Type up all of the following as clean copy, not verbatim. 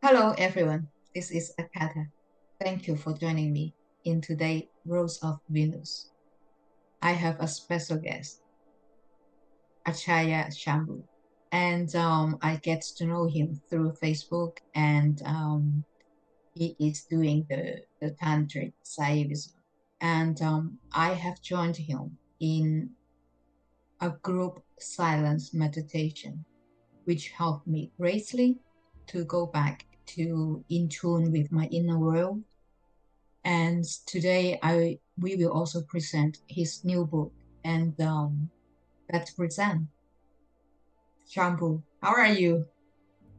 Hello, everyone. This is Akata. Thank you for joining me in today's Rose of Venus. I have a special guest, Acharya Shambhu, and I get to know him through Facebook, and he is doing the Tantric Śaivism. And I have joined him in a group silence meditation, which helped me greatly to go back to in tune with my inner world. And today we will also present his new book. And let's present Shambhu. How are you?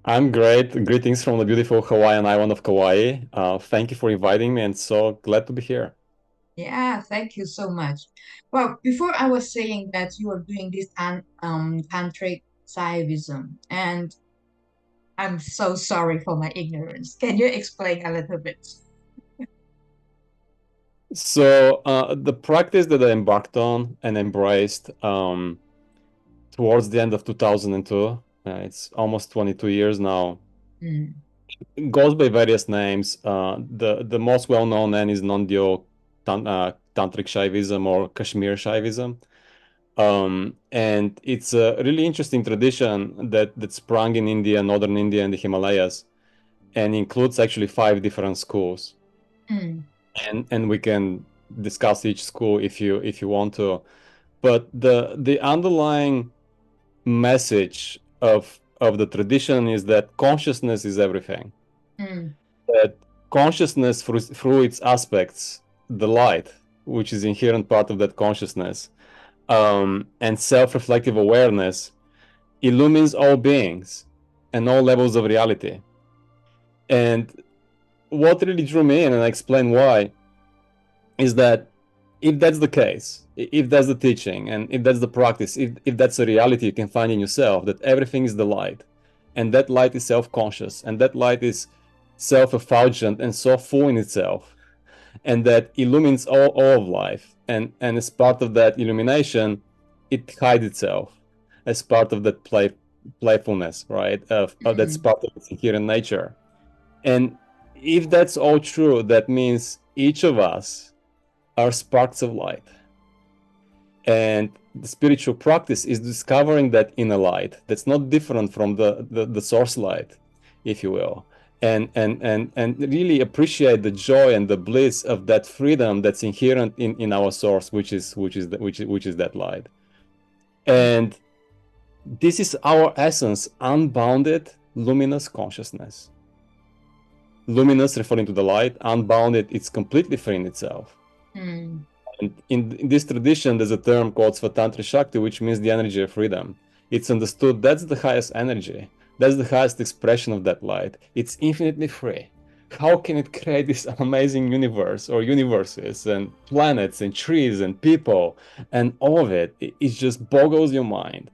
I'm great. Greetings from the beautiful Hawaiian island of Kauai. Thank you for inviting me, and so glad to be here. Yeah, thank you so much. Well, before I was saying that you are doing this tantric Shaivism, and I'm so sorry for my ignorance. Can you explain a little bit? So the practice that I embarked on and embraced towards the end of 2002, it's almost 22 years now, Mm, goes by various names. The most well-known name is non-dual Tantric Shaivism or Kashmir Śaivism. And it's a really interesting tradition that sprung in India, northern India, and the Himalayas, and includes actually 5 different schools. mm, And we can discuss each school if you want to. But the underlying message of the tradition is that consciousness is everything. mm, That consciousness through its aspects, the light, which is inherent part of that consciousness, and self-reflective awareness illumines all beings and all levels of reality. And what really drew me in, and I explain why, is that if that's the case, if that's the teaching, and if that's the practice, if that's a reality you can find in yourself, that everything is the light, and that light is self-conscious, and that light is self-effulgent and so full in itself, and that illumines all of life, and as part of that illumination, it hides itself as part of that playfulness, right? That's mm, part of its inherent nature. And if that's all true, that means each of us are sparks of light. And the spiritual practice is discovering that inner light that's not different from the source light, if you will. And really appreciate the joy and the bliss of that freedom that's inherent in our source, which is that light. And this is our essence, unbounded luminous consciousness. Luminous referring to the light, unbounded, it's completely free in itself. mm, And in this tradition, there's a term called Svatantri Shakti, which means the energy of freedom. It's understood that's the highest energy. That's the highest expression of that light. It's infinitely free. How can it create this amazing universe or universes and planets and trees and people and all of it? It just boggles your mind.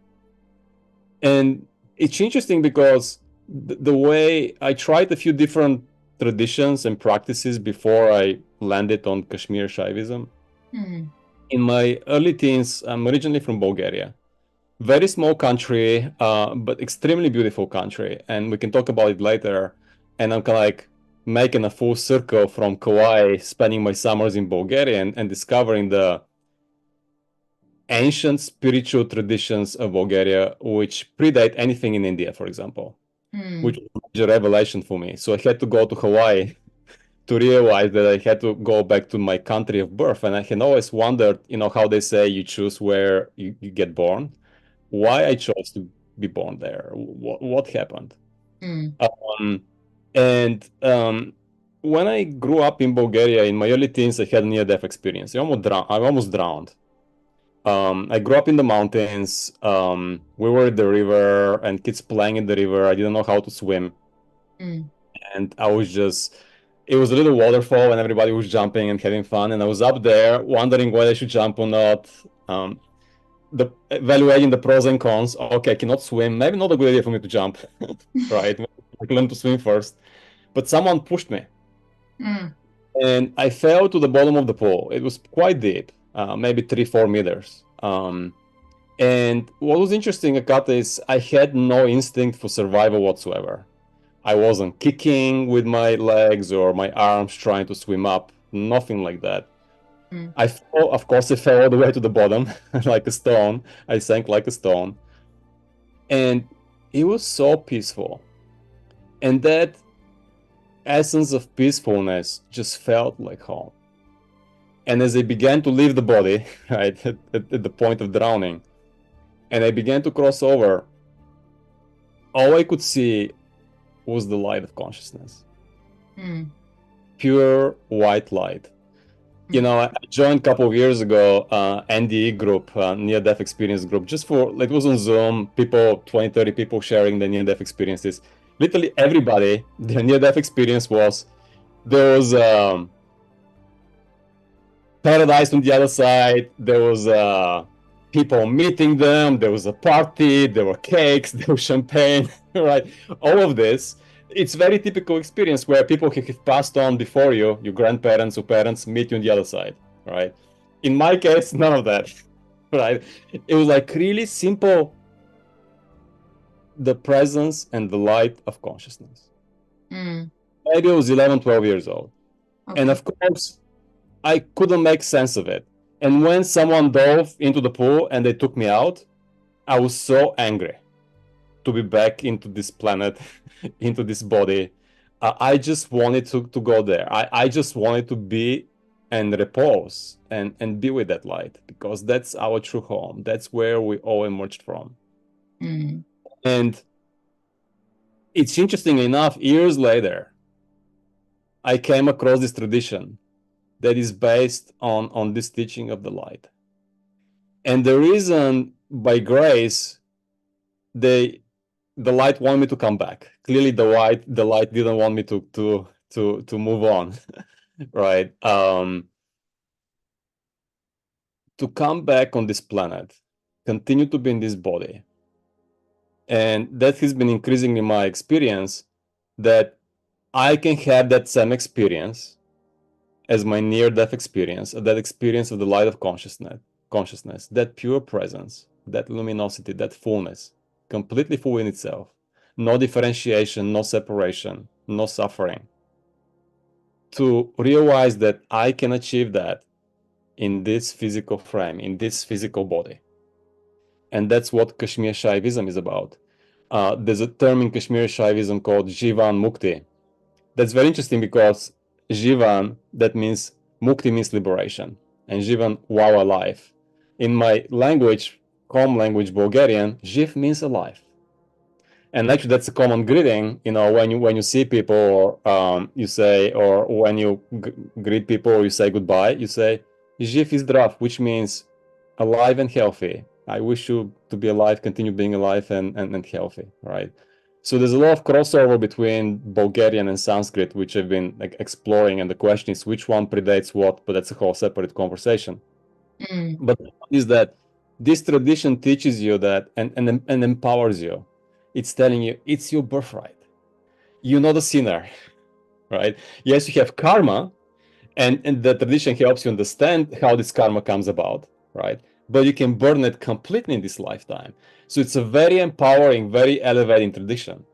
And it's interesting because the way I tried a few different traditions and practices before I landed on Kashmir Śaivism. mm, In my early teens, I'm originally from Bulgaria. Very small country, but extremely beautiful country. And we can talk about it later. And I'm kind of like making a full circle from Kauai, spending my summers in Bulgaria and discovering the ancient spiritual traditions of Bulgaria, which predate anything in India, for example, which mm, was a major revelation for me. So I had to go to Hawaii to realize that I had to go back to my country of birth. And I had always wondered, how they say you choose where you get born, why I chose to be born there, what happened. mm, Um, and when I grew up in Bulgaria in my early teens, I had a near-death experience. I almost drowned. I grew up in the mountains. We were at the river and kids playing in the river. I didn't know how to swim. mm, And it was a little waterfall and everybody was jumping and having fun. And I was up there wondering whether I should jump or not. Evaluating the pros and cons. Okay, I cannot swim. Maybe not a good idea for me to jump, right? I learned to swim first. But someone pushed me mm, and I fell to the bottom of the pool. It was quite deep, maybe 3-4 meters. And what was interesting, Akata, is I had no instinct for survival whatsoever. I wasn't kicking with my legs or my arms trying to swim up, nothing like that. I fell, of course, I fell all the way to the bottom like a stone. I sank like a stone. And it was so peaceful. And that essence of peacefulness just felt like home. And as I began to leave the body, right, at the point of drowning, and I began to cross over, all I could see was the light of consciousness. Pure white light. You know, I joined a couple of years ago NDE group, near-death experience group, just for, it was on Zoom, people, 20, 30 people sharing their near-death experiences. Literally everybody, their near-death experience was, there was paradise on the other side, there was people meeting them, there was a party, there were cakes, there was champagne, right? All of this. It's very typical experience where people who have passed on before you, your grandparents or parents, meet you on the other side, right? In my case, none of that, right? It was like really simple, the presence and the light of consciousness. Maybe I was 11, 12 years old. Okay. And of course, I couldn't make sense of it. And when someone dove into the pool and they took me out, I was so angry to be back into this planet, into this body. I just wanted to go there. I just wanted to be and repose and be with that light, because that's our true home. That's where we all emerged from. And it's interesting enough, years later, I came across this tradition that is based on this teaching of the light. And the reason, by grace, the light wanted me to come back. Clearly, the light didn't want me to move on, right? To come back on this planet, continue to be in this body. And that has been increasingly my experience, that I can have that same experience as my near-death experience, that experience of the light of consciousness, that pure presence, that luminosity, that fullness, completely full in itself. No differentiation, no separation, no suffering. To realize that I can achieve that in this physical frame, in this physical body. And that's what Kashmir Śaivism is about. There's a term in Kashmir Śaivism called Jivan Mukti. That's very interesting because Jivan, that means, Mukti means liberation, and Jivan, wow, alive. In my language, home language, Bulgarian, Jiv means alive. And actually, that's a common greeting. You know, when you see people, or you say, or when you greet people, or you say goodbye, you say Jiv is zdrav, which means alive and healthy. I wish you to be alive, continue being alive and healthy, right? So there's a lot of crossover between Bulgarian and Sanskrit, which I've been exploring, and the question is which one predates what, but that's a whole separate conversation. But is that this tradition teaches you that and empowers you. It's telling you it's your birthright. You're not a sinner, right? Yes, you have karma, and the tradition helps you understand how this karma comes about, right? But you can burn it completely in this lifetime. So it's a very empowering, very elevating tradition.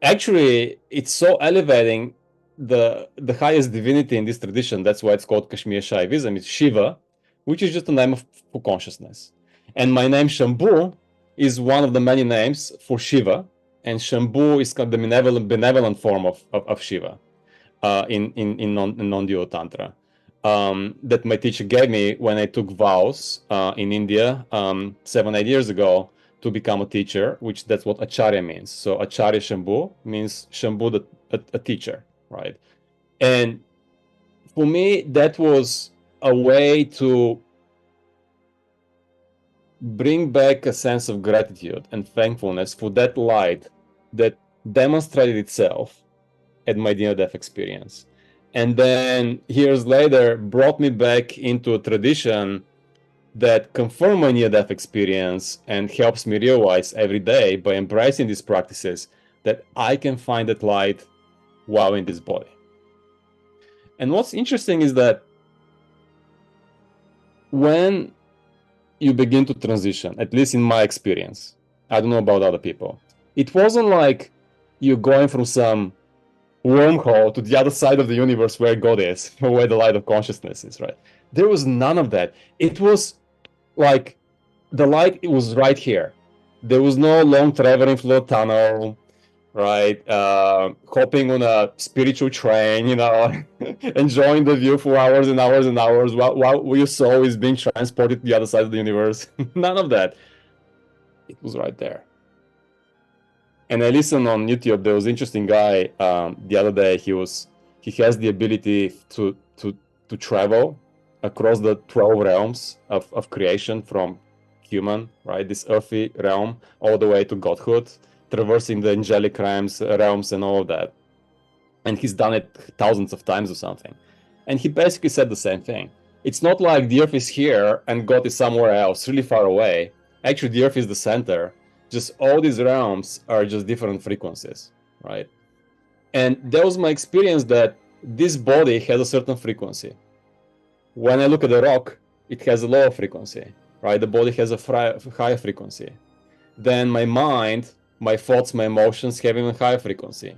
Actually, it's so elevating, the highest divinity in this tradition, that's why it's called Kashmir Śaivism, is Shiva, which is just a name for consciousness. And my name Shambhu is one of the many names for Shiva, and Shambhu is kind of the benevolent form of Shiva in non-dual Tantra. That my teacher gave me when I took vows in India 7-8 years ago to become a teacher, which that's what Acharya means. So Acharya Shambhu means Shambhu, a teacher, right? And for me, that was a way to bring back a sense of gratitude and thankfulness for that light that demonstrated itself at my near-death experience. And then years later brought me back into a tradition that confirmed my near-death experience and helps me realize every day, by embracing these practices, that I can find that light while in this body. And what's interesting is that when you begin to transition, at least in my experience, I don't know about other people, it wasn't like you're going from some wormhole to the other side of the universe where God is, or where the light of consciousness is, right? There was none of that. It was like the light, it was right here. There was no long traveling through a tunnel, right? Hopping on a spiritual train, enjoying the view for hours and hours and hours while your soul is being transported to the other side of the universe. None of that. It was right there. And I listened on YouTube. There was an interesting guy the other day. He has the ability to travel across the 12 realms of creation, from human, right, this earthy realm, all the way to godhood, traversing the angelic realms and all of that. And he's done it thousands of times or something. And he basically said the same thing. It's not like the earth is here and God is somewhere else, really far away. Actually, the earth is the center. Just all these realms are just different frequencies, right? And that was my experience, that this body has a certain frequency. When I look at the rock, it has a lower frequency, right? The body has a higher frequency. Then my mind, my thoughts, my emotions have even higher frequency.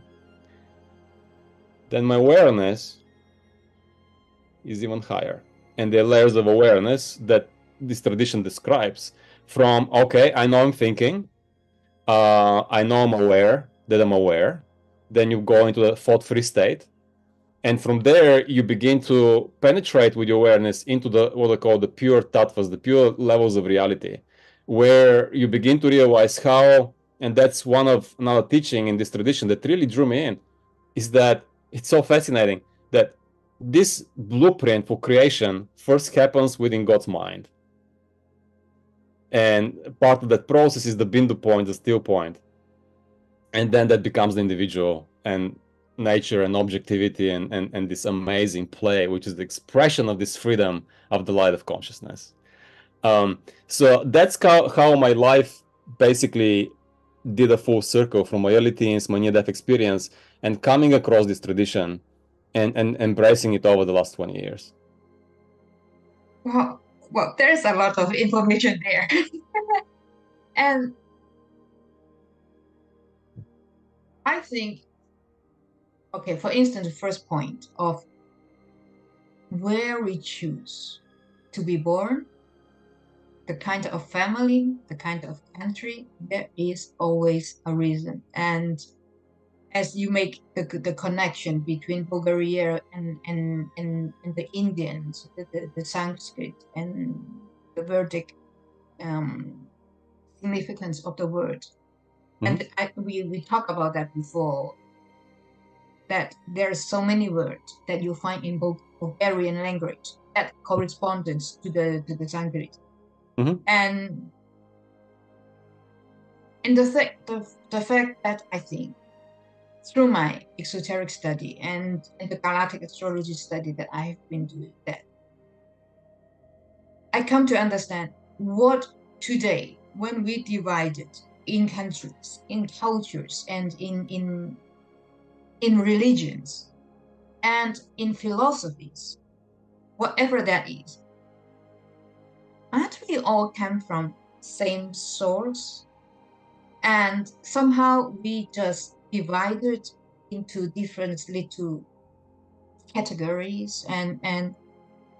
Then my awareness is even higher. And the layers of awareness that this tradition describes, from, okay, I know I'm thinking, I know I'm aware that I'm aware. Then you go into a thought-free state. And from there, you begin to penetrate with your awareness into what I call the pure tattvas, the pure levels of reality, where you begin to realize how, and that's one of another teaching in this tradition that really drew me in, is that it's so fascinating that this blueprint for creation first happens within God's mind. And part of that process is the bindu point, the still point. And then that becomes the individual and nature and objectivity and this amazing play, which is the expression of this freedom of the light of consciousness. So that's how my life basically did a full circle, from my early teens, my near-death experience, and coming across this tradition and embracing it over the last 20 years. Well, there's a lot of information there. And I think, okay, for instance, the first point of where we choose to be born, the kind of family, the kind of country, there is always a reason. And as you make the connection between Bulgaria and the Indians, the Sanskrit and the Vedic significance of the word. Mm-hmm. And we talked about that before, that there are so many words that you find in Bulgarian language that corresponds to the Sanskrit. Mm-hmm. And the fact that I think through my esoteric study and the galactic astrology study that I have been doing, that I come to understand what today, when we divided in countries, in cultures, and in religions, and in philosophies, whatever that is, aren't we all come from same source? And somehow we just divided into different little categories. And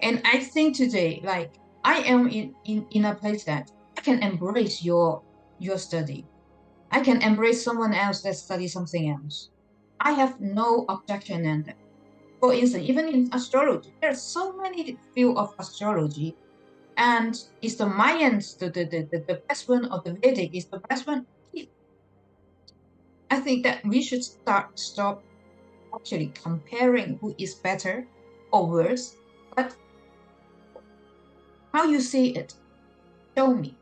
I think today, like, I am in a place that I can embrace your study. I can embrace someone else that studies something else. I have no objection in that. For instance, even in astrology, there are so many fields of astrology. And is the Mayans the best one, or the Vedic is the best one? I think that we should stop actually comparing who is better or worse, but how you see it. Show me.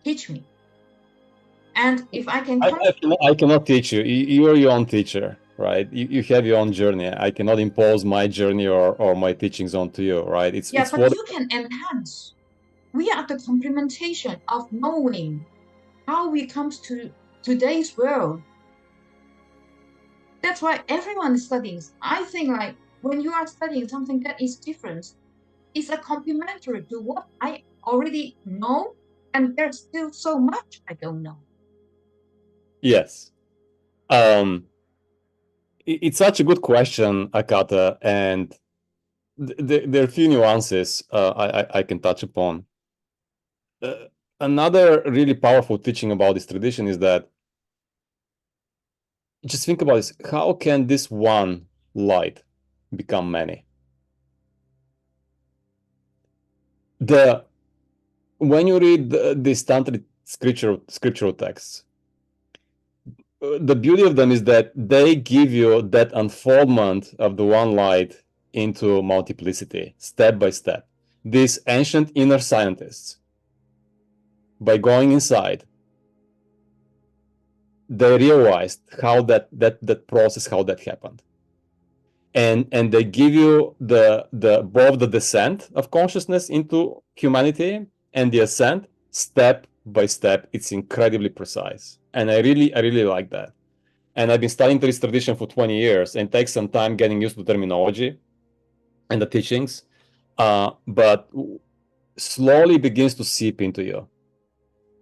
Teach me. And if I can... I cannot teach you. You are your own teacher, right? You have your own journey. I cannot impose my journey or my teachings onto you, right? But you can enhance. We are the complementation of knowing how we come to today's world. That's why everyone is studying. I think, like, when you are studying something that is different, it's a complementary to what I already know, and there's still so much I don't know. Yes, It's such a good question, Akata, and there are a few nuances I can touch upon. Another really powerful teaching about this tradition is that, just think about this, how can this one light become many? When you read these tantric scriptural texts, the beauty of them is that they give you that unfoldment of the one light into multiplicity, step by step. These ancient inner scientists, by going inside, they realized how that process, how that happened. And they give you both the descent of consciousness into humanity and the ascent step by step. It's incredibly precise, and I really like that. And I've been studying this tradition for 20 years, and it takes some time getting used to the terminology and the teachings, but slowly begins to seep into you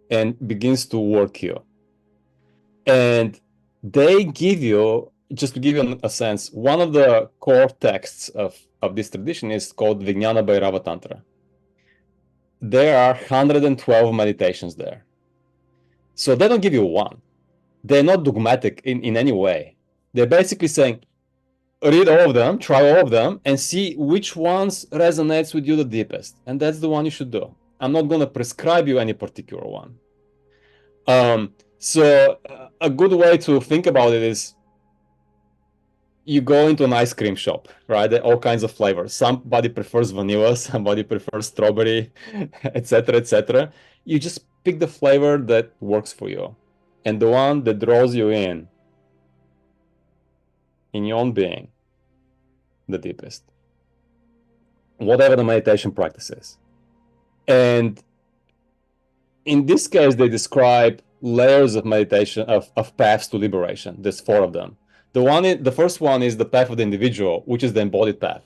and begins to work you. And they give you, just to give you a sense, one of the core texts of this tradition is called Vijnana Bhairava Tantra. There are 112 meditations there. So they don't give you one. They're not dogmatic in any way. They're basically saying, read all of them, try all of them, and see which ones resonates with you the deepest. And that's the one you should do. I'm not going to prescribe you any particular one. So a good way to think about it is, you go into an ice cream shop, right? There are all kinds of flavors. Somebody prefers vanilla, somebody prefers strawberry, etc., etc. You just pick the flavor that works for you, and the one that draws you in your own being, the deepest, whatever the meditation practice is. And in this case, they describe layers of meditation, of paths to liberation. There's 4 of them. The first one is the path of the individual, which is the embodied path.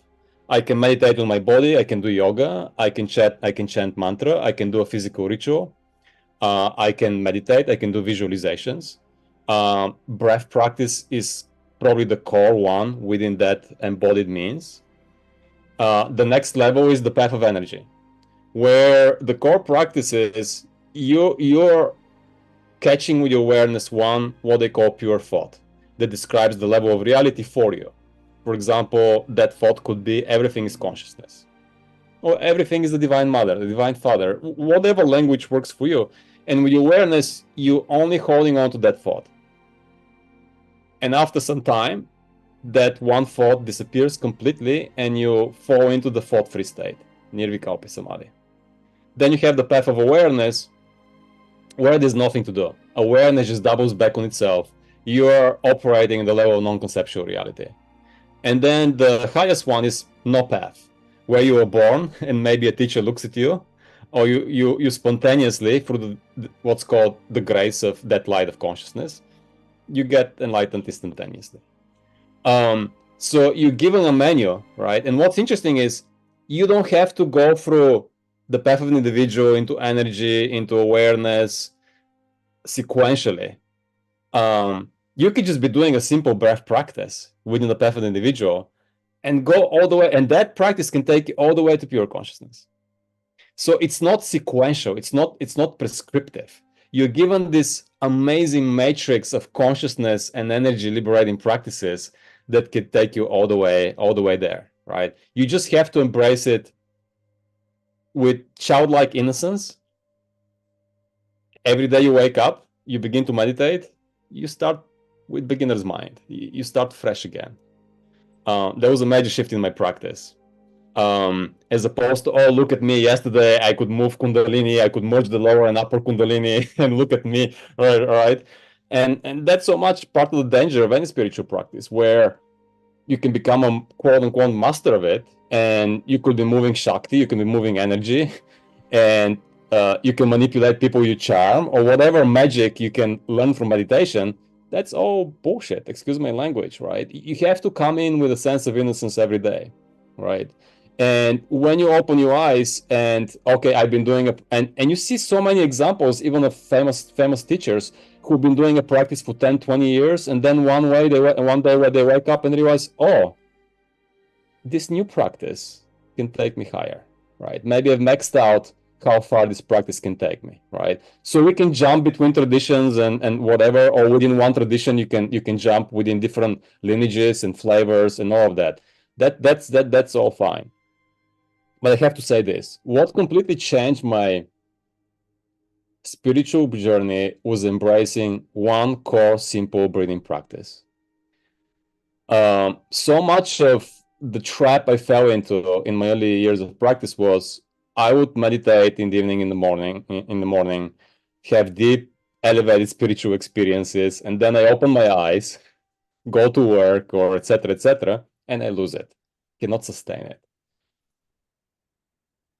I can meditate on my body, I can do yoga, I can chant mantra, I can do a physical ritual, I can meditate, I can do visualizations. Breath practice is probably the core one within that embodied means. The next level is the path of energy, where the core practice is you're catching with your awareness what they call pure thought, that describes the level of reality for you. For example, that thought could be everything is consciousness, or everything is the Divine Mother, the Divine Father, whatever language works for you. And with your awareness, you're only holding on to that thought. And after some time, that one thought disappears completely and you fall into the thought-free state, Nirvikalpa Samadhi. Then you have the path of awareness, where there's nothing to do. Awareness just doubles back on itself. You're operating in the level of non-conceptual reality. And then the highest one is no path, where you were born and maybe a teacher looks at you, or you spontaneously, through what's called the grace of that light of consciousness, you get enlightened instantaneously. So you're given a menu, right? And what's interesting is you don't have to go through the path of an individual into energy, into awareness sequentially. You could just be doing a simple breath practice within the path of the individual and go all the way, and that practice can take you all the way to pure consciousness. So it's not sequential, it's not prescriptive. You're given this amazing matrix of consciousness and energy liberating practices that could take you all the way there, right? You just have to embrace it with childlike innocence. Every day you wake up, you begin to meditate, you start with beginner's mind. You start fresh again. There was a major shift in my practice. As opposed to, oh, look at me, yesterday I could move Kundalini, I could merge the lower and upper Kundalini, and look at me, right? And that's so much part of the danger of any spiritual practice, where you can become a quote-unquote master of it, and you could be moving Shakti, you can be moving energy, and you can manipulate people with your charm, or whatever magic you can learn from meditation. That's all bullshit, excuse my language, right? You have to come in with a sense of innocence every day, right? And when you open your eyes and, okay, I've been doing and you see so many examples, even of famous teachers who've been doing a practice for 10, 20 years. And then one day when they wake up and realize, oh, this new practice can take me higher, right? Maybe I've maxed out how far this practice can take me, right? So we can jump between traditions and whatever, or within one tradition, you can jump within different lineages and flavors and all of that. That's all fine. But I have to say this: what completely changed my spiritual journey was embracing one core, simple breathing practice. So much of the trap I fell into in my early years of practice was I would meditate in the evening, in the morning, have deep, elevated spiritual experiences, and then I open my eyes, go to work, or etc., and I lose it. Cannot sustain it.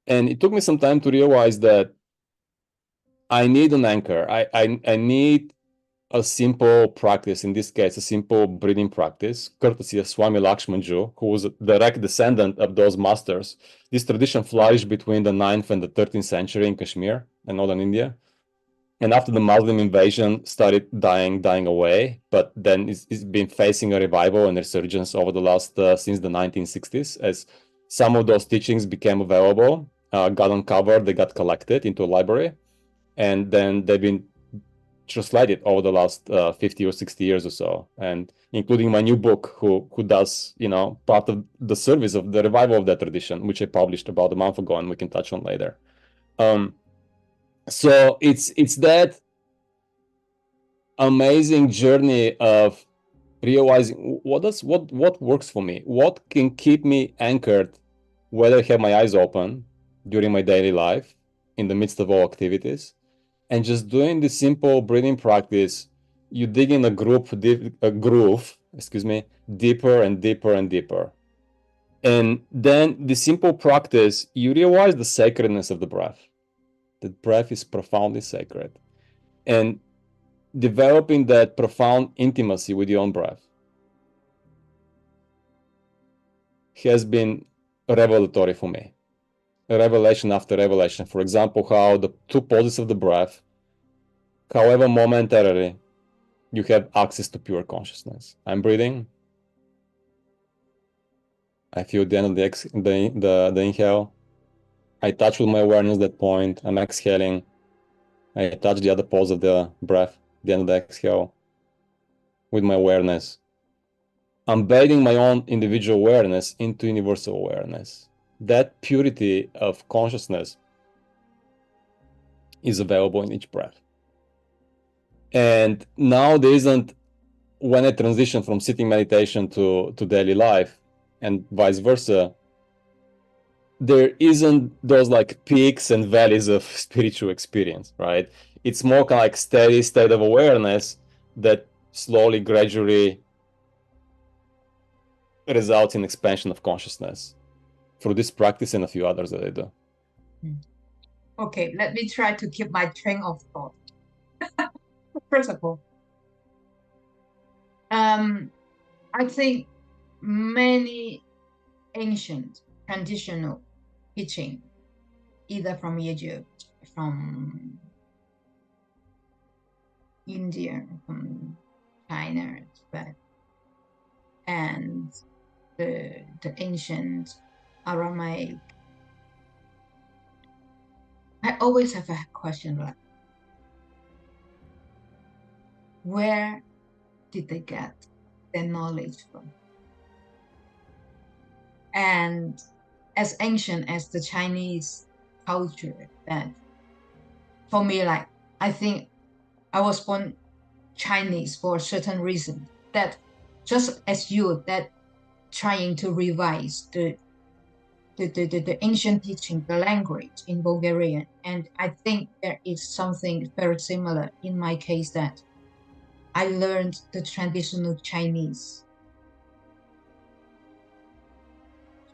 And it took me some time to realize that I need an anchor. I need a simple practice, in this case, a simple breathing practice, courtesy of Swami Lakshmanju, who was a direct descendant of those masters. This tradition flourished between the 9th and the 13th century in Kashmir and northern India. And after the Muslim invasion started dying away, but then it's been facing a revival and resurgence over the last, since the 1960s, as some of those teachings became available, got uncovered, they got collected into a library, and then they've been translated over the last 50 or 60 years or so, and including my new book, who does, part of the service of the revival of that tradition, which I published about a month ago, and we can touch on later. So it's that amazing journey of realizing what works for me, what can keep me anchored, whether I have my eyes open during my daily life, in the midst of all activities, and just doing the simple breathing practice. You dig in a groove, deeper and deeper and deeper. And then the simple practice, you realize the sacredness of the breath. The breath is profoundly sacred. And developing that profound intimacy with your own breath has been revelatory for me. Revelation after revelation. For example, how the two poses of the breath, however momentarily, you have access to pure consciousness. I'm breathing. I feel the end of the inhale. I touch with my awareness that point. I'm exhaling. I touch the other pose of the breath, the end of the exhale, with my awareness. I'm bathing my own individual awareness into universal awareness. That purity of consciousness is available in each breath. And now there isn't, when I transition from sitting meditation to daily life and vice versa, there isn't those like peaks and valleys of spiritual experience, right? It's more kind of like steady state of awareness that slowly, gradually results in expansion of consciousness through this practice and a few others that I do. Okay, let me try to keep my train of thought. First of all, I think many ancient traditional teaching, either from Egypt, from India, from China, Tibet, and the ancient Aramaic. I always have a question like, where did they get their knowledge from? And as ancient as the Chinese culture, that for me, like, I think I was born Chinese for a certain reason, that just as you, that trying to revise the ancient teaching, the language in Bulgarian. And I think there is something very similar in my case, that I learned the traditional Chinese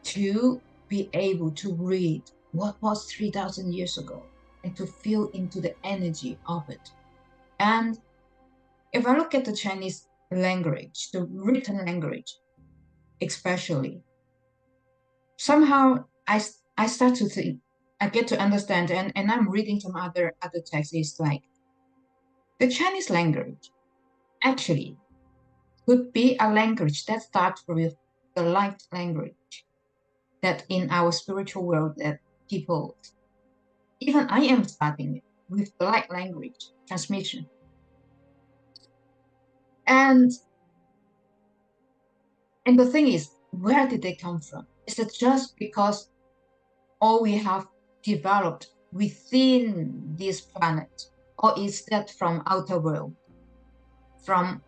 to be able to read what was 3,000 years ago and to feel into the energy of it. And if I look at the Chinese language, the written language especially, somehow I start to think, I get to understand, and I'm reading some other texts. It's like the Chinese language actually could be a language that starts with the light language, that in our spiritual world that people, even I am starting with the light language transmission. And the thing is, where did they come from? Is it just because all we have developed within this planet, or is that from outer world, from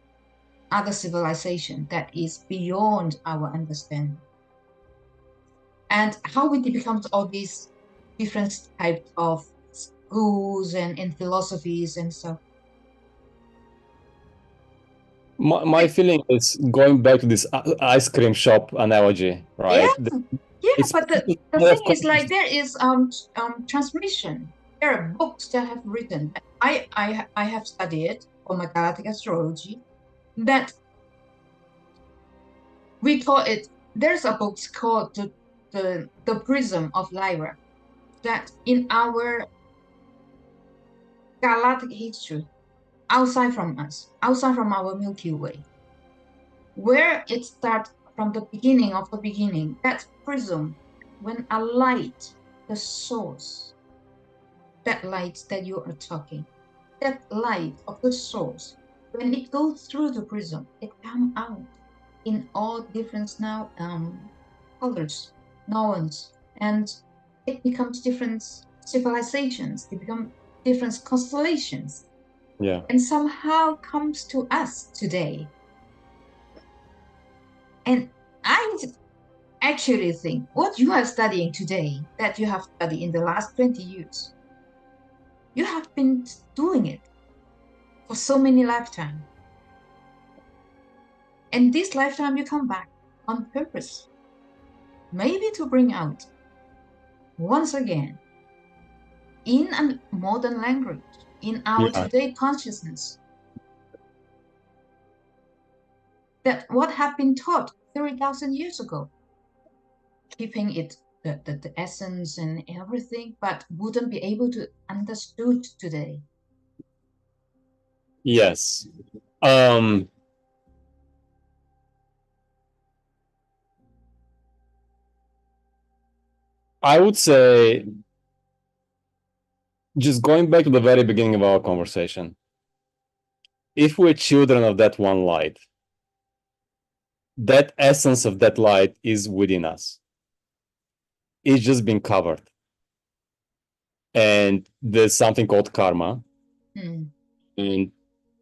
other civilization that is beyond our understanding? And how it becomes all these different types of schools and philosophies and stuff. My feeling is going back to this ice cream shop analogy, right? Yeah, but the thing is, like, there is transmission. There are books that have written. I have studied for my galactic astrology that we call it. There's a book called the Prism of Lyra, that in our galactic history, outside from us, outside from our Milky Way, where it starts from the beginning of the beginning, that prism, when a light, the source, that light that you are talking, that light of the source, when it goes through the prism, it comes out in all different now colors, nuance, and it becomes different civilizations, it becomes different constellations. Yeah. And somehow comes to us today. And I actually think what you are studying today, that you have studied in the last 20 years, you have been doing it for so many lifetimes. And this lifetime you come back on purpose, maybe to bring out once again in a modern language, in our today consciousness, that what have been taught 30,000 years ago, keeping it the essence and everything, but wouldn't be able to understood today. Yes. I would say, just going back to the very beginning of our conversation, if we're children of that one light, that essence of that light is within us. It's just been covered. And there's something called karma. And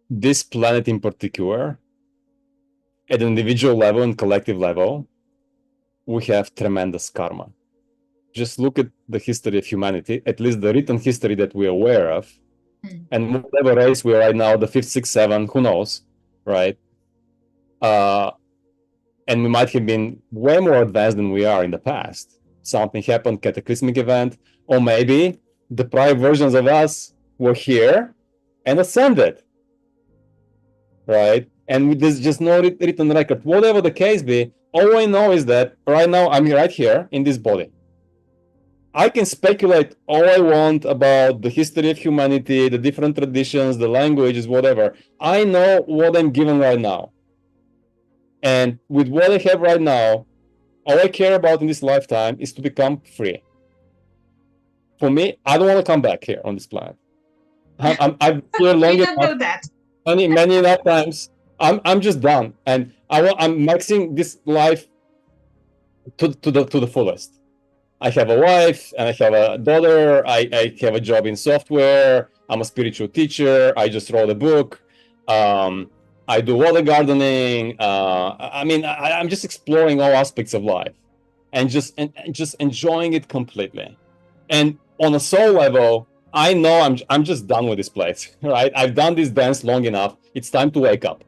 this planet in particular, at an individual level and collective level, we have tremendous karma. Just look at the history of humanity, at least the written history that we're aware of. And whatever race we're right now, the 5th, 6th, 7th, who knows, right? And we might have been way more advanced than we are in the past. Something happened, cataclysmic event, or maybe the prior versions of us were here and ascended, right? And there's just no written record. Whatever the case be, all I know is that right now I'm right here in this body. I can speculate all I want about the history of humanity, the different traditions, the languages, whatever. I know what I'm given right now. And with what I have right now, all I care about in this lifetime is to become free. For me, I don't want to come back here on this planet. I've been here long enough, many enough times. I'm just done, and I'm maxing this life to the fullest. I have a wife and I have a daughter. I have a job in software. I'm a spiritual teacher. I just wrote a book. I do water gardening. I mean, I'm just exploring all aspects of life and just enjoying it completely. And on a soul level, I know I'm just done with this place, right? I've done this dance long enough. It's time to wake up.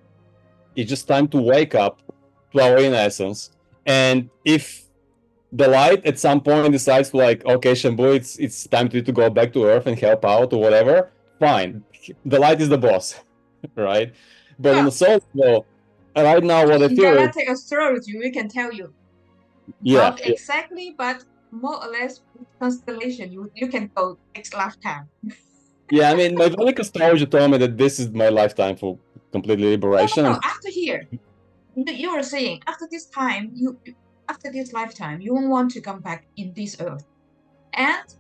It's just time to wake up to our inner essence. And if the light at some point decides to, like, okay, Shambhu, it's time to go back to Earth and help out or whatever, fine. The light is the boss, right? But on the soul level, right now what I feel galactic astrology, we can tell you. not exactly, but more or less constellation. You can go next lifetime. Yeah, I mean, my Vedic astrologer told me that this is my lifetime for completely liberation. No, after here, you are saying after this time, after this lifetime, you won't want to come back in this earth, and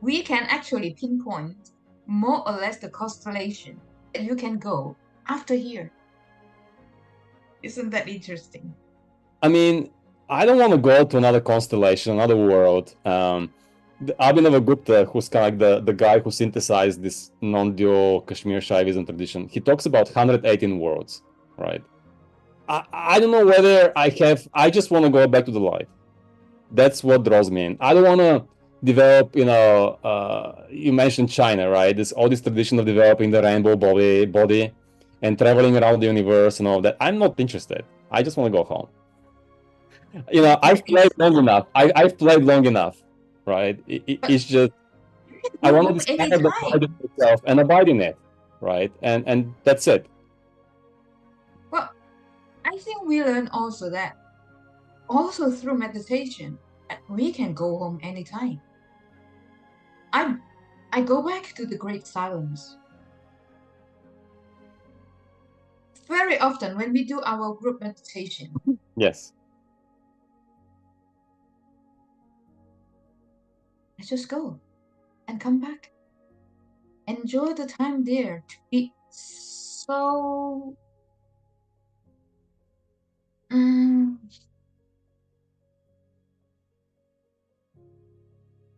we can actually pinpoint more or less the constellation that you can go after here. Isn't that interesting? I mean, I don't want to go to another constellation, another world. Abhinavagupta, who's kind of like the guy who synthesized this non-dual Kashmir Śaivism tradition, he talks about 118 worlds, right? I don't know whether I just want to go back to the light. That's what draws me in. I don't want to develop, you mentioned China, right? All this tradition of developing the rainbow body and traveling around the universe and all that. I'm not interested. I just want to go home. I've played long enough. I've played long enough, right? It's just I want to discover the part of myself and abide in it, right? And that's it. Well, I think we learn also that also through meditation that we can go home anytime. I go back to the great silence. Very often when we do our group meditation. Yes. I just go and come back. Enjoy the time there to be so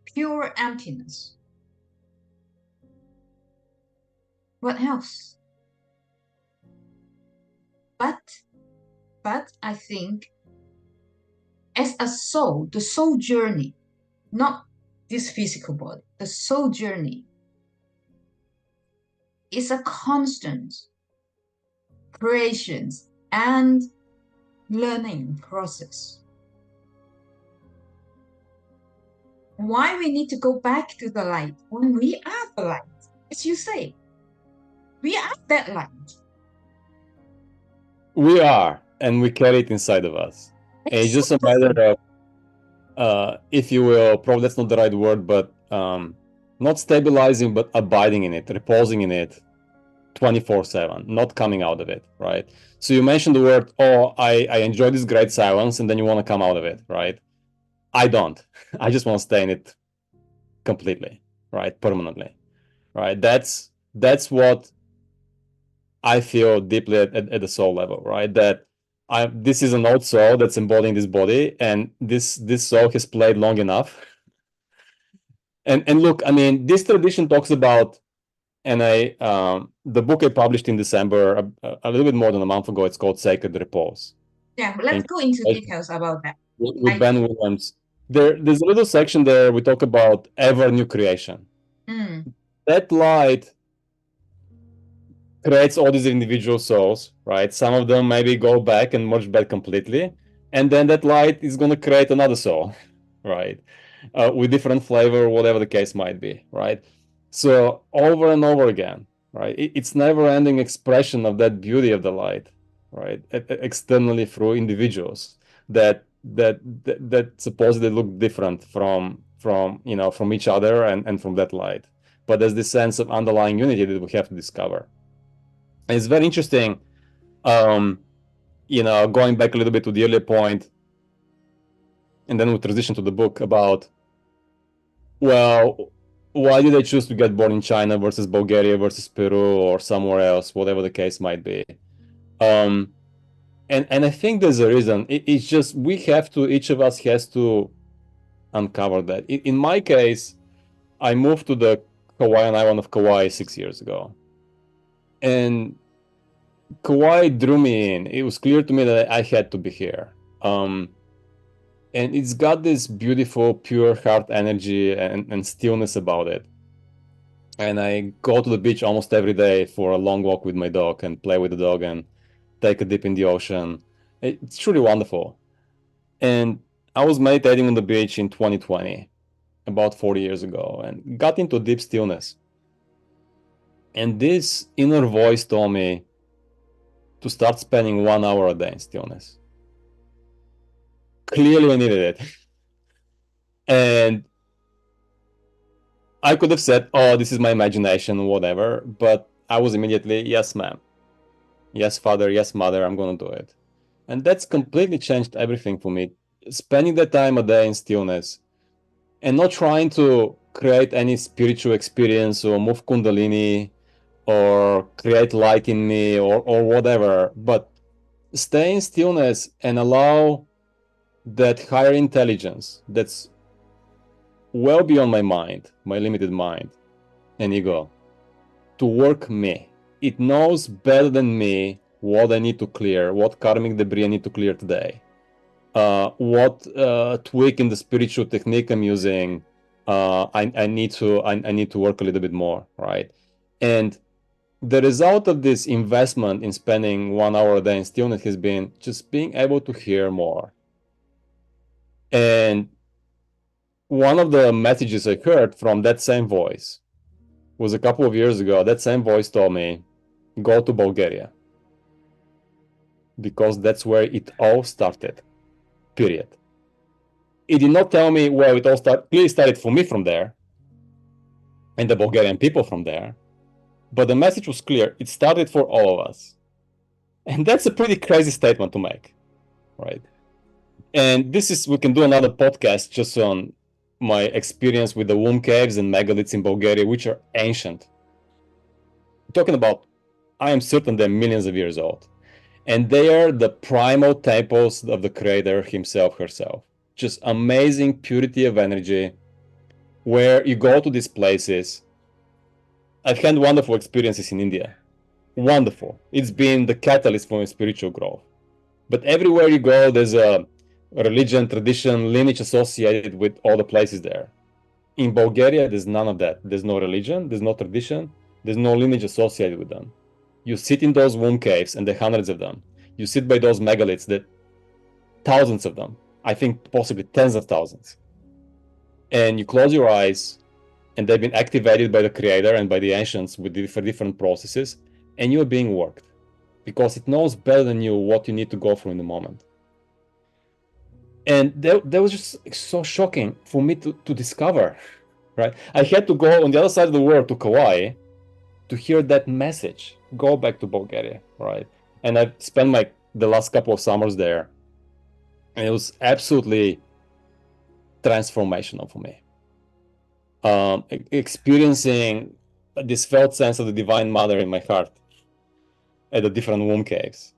pure emptiness. What else? But I think as a soul, the soul journey, not this physical body, the soul journey is a constant creation and learning process. Why we need to go back to the light when we are the light? As you say, we are that light. We are, and we carry it inside of us. And it's just a matter of, if you will, probably that's not the right word, but not stabilizing, but abiding in it, reposing in it 24/7, not coming out of it, right? So you mentioned the word, I enjoy this great silence, and then you want to come out of it, right? I don't. I just want to stay in it completely, right? Permanently, right? That's what I feel deeply at the soul level, right? That this is an old soul that's embodying this body, and this soul has played long enough. And look, I mean, this tradition talks about, and the book I published in December, a little bit more than a month ago, it's called Sacred Repose. Yeah, let's go into details about that. With Ben Williams. There's a little section there we talk about ever new creation. That light creates all these individual souls, right? Some of them maybe go back and merge back completely, and then that light is going to create another soul, right? With different flavor, whatever the case might be, right? So over and over again, right? It's never-ending expression of that beauty of the light, right? Externally through individuals that supposedly look different from each other and from that light. But there's this sense of underlying unity that we have to discover. And it's very interesting, going back a little bit to the earlier point, and then we transition to the book about, well, why did I choose to get born in China versus Bulgaria versus Peru or somewhere else, whatever the case might be. And I think there's a reason. It's just each of us has to uncover that. In my case, I moved to the Hawaiian island of Kauai 6 years ago. And Kauai drew me in. It was clear to me that I had to be here. And it's got this beautiful, pure heart energy and stillness about it. And I go to the beach almost every day for a long walk with my dog and play with the dog and take a dip in the ocean. It's truly wonderful. And I was meditating on the beach in 2020, about 40 years ago, and got into deep stillness. And this inner voice told me to start spending 1 hour a day in stillness. Clearly I needed it. And I could have said, oh, this is my imagination, whatever, but I was immediately, yes, ma'am. Yes, father, yes, mother, I'm going to do it. And that's completely changed everything for me. Spending the time a day in stillness and not trying to create any spiritual experience or move kundalini or create light in me or whatever, but stay in stillness and allow that higher intelligence that's well beyond my mind, my limited mind and ego, to work me. It knows better than me what I need to clear, what karmic debris I need to clear today, what tweak in the spiritual technique I'm using. I need to work a little bit more, right? And the result of this investment in spending 1 hour a day in stillness has been just being able to hear more. And one of the messages I heard from that same voice was a couple of years ago. That same voice told me, go to Bulgaria, because that's where it all started, period. It did not tell me, well, it all clearly started for me from there and the Bulgarian people from there, but the message was clear. It started for all of us. And that's a pretty crazy statement to make, right? And we can do another podcast just on my experience with the womb caves and megaliths in Bulgaria, which are ancient. I'm talking about, I am certain they're millions of years old. And they are the primal temples of the creator himself, herself. Just amazing purity of energy, where you go to these places. I've had wonderful experiences in India. Wonderful. It's been the catalyst for my spiritual growth. But everywhere you go, there's a religion, tradition, lineage associated with all the places there. In Bulgaria, there's none of that. There's no religion, there's no tradition, there's no lineage associated with them. You sit in those womb caves, and there are hundreds of them. You sit by those megaliths, that thousands of them. I think possibly tens of thousands. And you close your eyes, and they've been activated by the creator and by the ancients with different processes, and you're being worked, because it knows better than you what you need to go through in the moment. And that was just so shocking for me to discover, right? I had to go on the other side of the world to Kauai to hear that message, go back to Bulgaria, right? And I've spent the last couple of summers there, and it was absolutely transformational for me. Experiencing this felt sense of the Divine Mother in my heart at the different womb caves.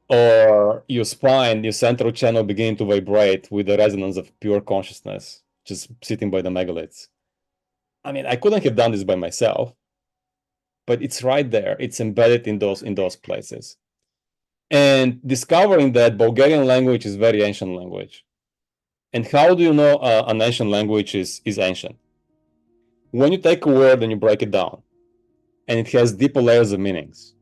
Or your spine, your central channel beginning to vibrate with the resonance of pure consciousness, just sitting by the megaliths. I mean, I couldn't have done this by myself, but it's right there. It's embedded in those places. And discovering that Bulgarian language is very ancient language. And how do you know an ancient language is ancient? When you take a word and you break it down, and it has deeper layers of meanings,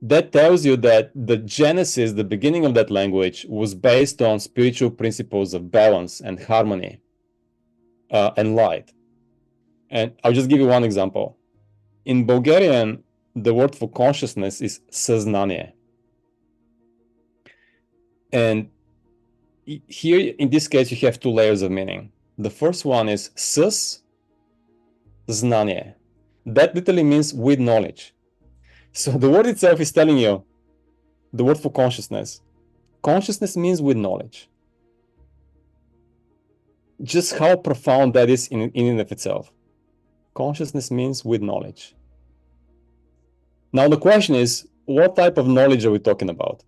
that tells you that the genesis, the beginning of that language, was based on spiritual principles of balance and harmony and light. And I'll just give you one example. In Bulgarian, the word for consciousness is saznanie. And here, in this case, you have two layers of meaning. The first one is sas znanie. That literally means with knowledge. So the word itself is telling you, the word for consciousness. Consciousness means with knowledge. Just how profound that is in and of itself. Consciousness means with knowledge. Now the question is, what type of knowledge are we talking about?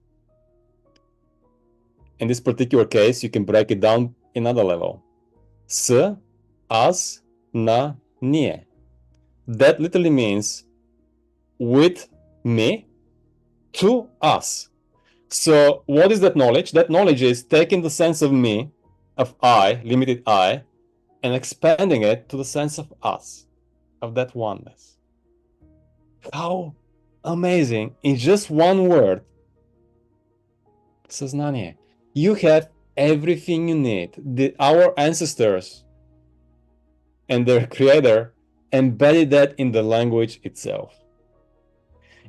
In this particular case, you can break it down another level. S, as, na, nie. That literally means with me to us. So what is that knowledge? That knowledge is taking the sense of me, of I, limited I, and expanding it to the sense of us, of that oneness. How amazing. In just one word, saznanie, you have everything you need. Our ancestors and their creator embedded that in the language itself.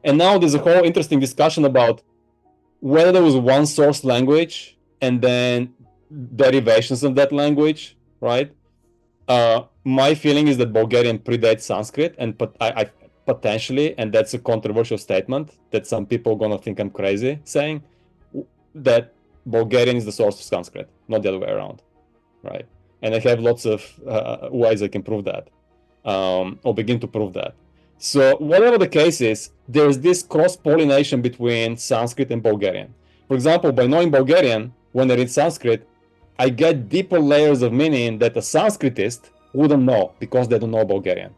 And now there's a whole interesting discussion about whether there was one source language and then derivations of that language, right? My feeling is that Bulgarian predates Sanskrit, and I potentially, and that's a controversial statement that some people are gonna think I'm crazy saying, that Bulgarian is the source of Sanskrit, not the other way around, right? And I have lots of ways I can prove that, or begin to prove that. So whatever the case is, there's this cross-pollination between Sanskrit and Bulgarian. For example, by knowing Bulgarian, when I read Sanskrit, I get deeper layers of meaning that a Sanskritist wouldn't know because they don't know Bulgarian.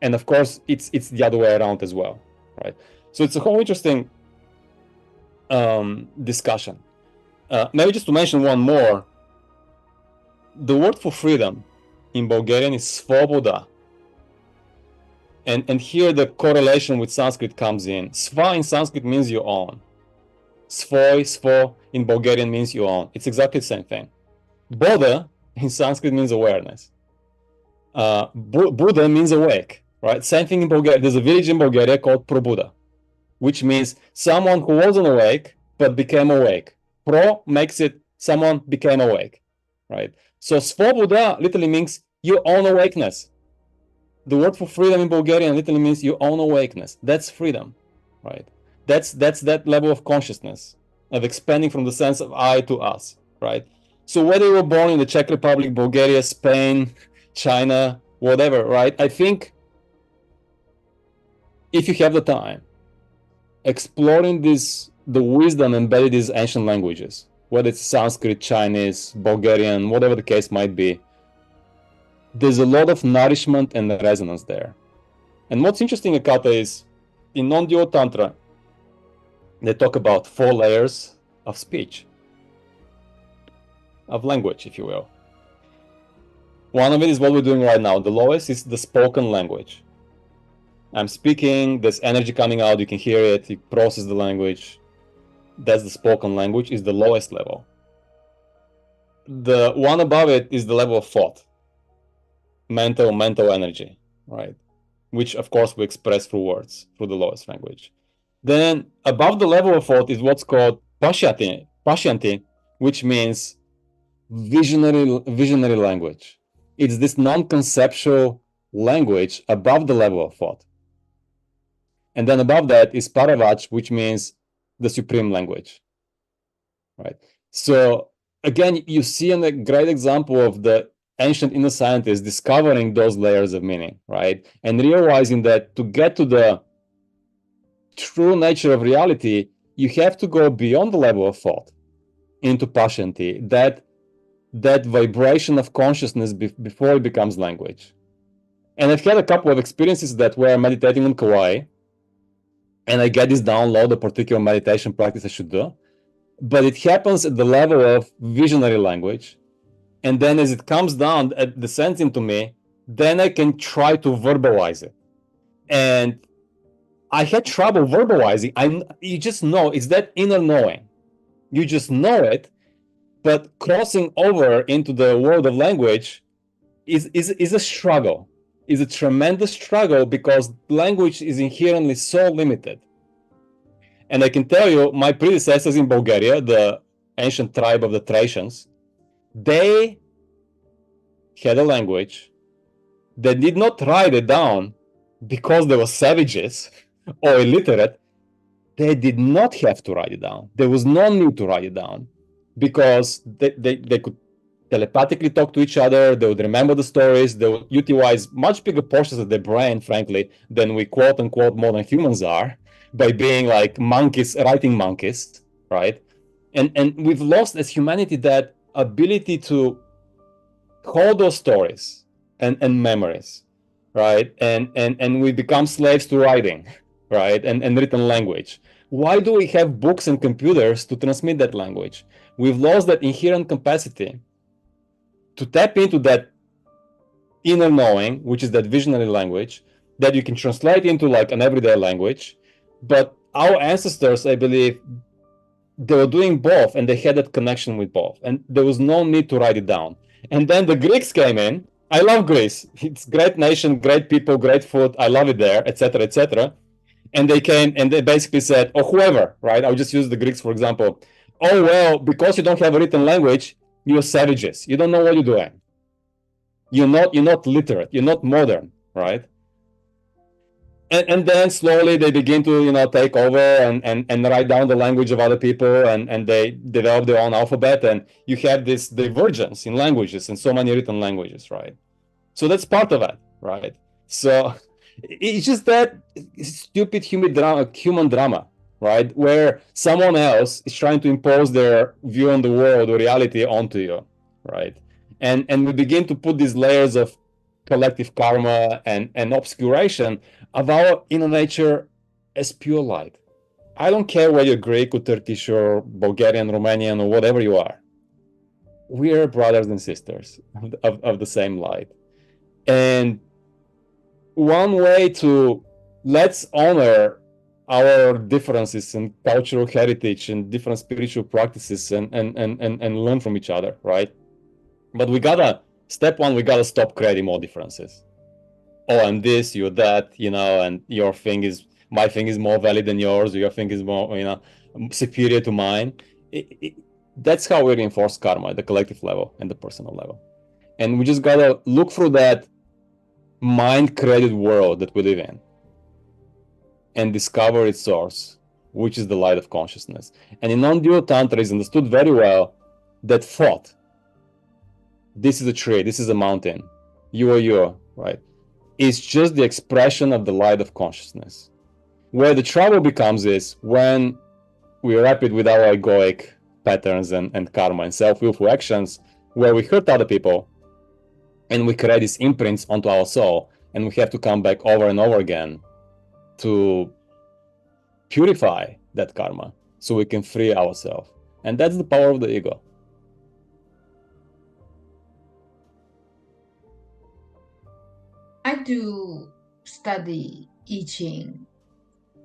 And of course, it's the other way around as well, right? So it's a whole interesting discussion. Maybe just to mention one more, the word for freedom in Bulgarian is svoboda. And here the correlation with Sanskrit comes in. Sva in Sanskrit means you own. Svo in Bulgarian means you own. It's exactly the same thing. Bodha in Sanskrit means awareness. Buddha means awake, right? Same thing in Bulgaria. There's a village in Bulgaria called Probuda, which means someone who wasn't awake but became awake. Pro makes it someone became awake, right? So svoboda literally means you own awakeness. The word for freedom in Bulgarian literally means you own awakeness. That's freedom, right? That's that level of consciousness, of expanding from the sense of I to us, right? So whether you were born in the Czech Republic, Bulgaria, Spain, China, whatever, right? I think if you have the time, exploring the wisdom embedded in these ancient languages, whether it's Sanskrit, Chinese, Bulgarian, whatever the case might be, there's a lot of nourishment and resonance there. And what's interesting, Akata, is in non-dual Tantra, they talk about 4 layers of speech, of language, if you will. One of it is what we're doing right now. The lowest is the spoken language. I'm speaking, there's energy coming out, you can hear it, you process the language. That's the spoken language, is the lowest level. The one above it is the level of thought, mental energy, right? Which of course we express through words, through the lowest language. Then above the level of thought is what's called pasyanti, which means visionary language. It's this non-conceptual language above the level of thought. And then above that is paravach, which means the supreme language, right? So again, you see a great example of the ancient inner scientists discovering those layers of meaning, right? And realizing that to get to the true nature of reality, you have to go beyond the level of thought into pasyanti, that vibration of consciousness before it becomes language. And I've had a couple of experiences that were meditating on Kauai, and I get this download, a particular meditation practice I should do, but it happens at the level of visionary language. And then as it comes down, it descends into me, then I can try to verbalize it. And I had trouble verbalizing. You just know, it's that inner knowing. You just know it, but crossing over into the world of language is a struggle, is a tremendous struggle, because language is inherently so limited. And I can tell you, my predecessors in Bulgaria, the ancient tribe of the Thracians, they had a language. They did not write it down because they were savages or illiterate. They did not have to write it down. There was no need to write it down, because they could telepathically talk to each other. They would remember the stories. They would utilize much bigger portions of their brain, frankly, than we quote unquote modern humans are, by being like monkeys, writing monkeys, right? And we've lost as humanity that ability to hold those stories and memories, right? And we become slaves to writing, right? And written language. Why do we have books and computers to transmit that language? We've lost that inherent capacity to tap into that inner knowing, which is that visionary language that you can translate into like an everyday language. But our ancestors, I believe, they were doing both, and they had that connection with both, and there was no need to write it down. And then the Greeks came in. I love Greece. It's a great nation, great people, great food. I love it there, etc., etc. And they came and they basically said, or whoever, right? I'll just use the Greeks, for example. Oh, well, because you don't have a written language, You're savages. You don't know what you're doing. You're not literate. You're not modern, right? And then slowly they begin to take over and write down the language of other people, and they develop their own alphabet, and you have this divergence in languages and so many written languages, right? So that's part of it, right? So it's just that stupid human drama, right? Where someone else is trying to impose their view on the world or reality onto you, right? And we begin to put these layers of collective karma and obscuration of our inner nature as pure light. I don't care whether you're Greek or Turkish or Bulgarian, Romanian, or whatever you are. We are brothers and sisters of the same light. And one way to let's honor our differences in cultural heritage and different spiritual practices and learn from each other, right? But step one, we gotta stop creating more differences. Oh, I'm this, you're that, and my thing is more valid than yours, or your thing is more, superior to mine. That's how we reinforce karma at the collective level and the personal level. And we just gotta look through that mind-created world that we live in and discover its source, which is the light of consciousness. And in non-dual tantra is understood very well that thought, this is a tree, this is a mountain, you are you, right? It's just the expression of the light of consciousness. Where the trouble becomes is when we wrap it with our egoic patterns and karma and self-willful actions, where we hurt other people and we create these imprints onto our soul, and we have to come back over and over again to purify that karma so we can free ourselves. And that's the power of the ego. I do study I Ching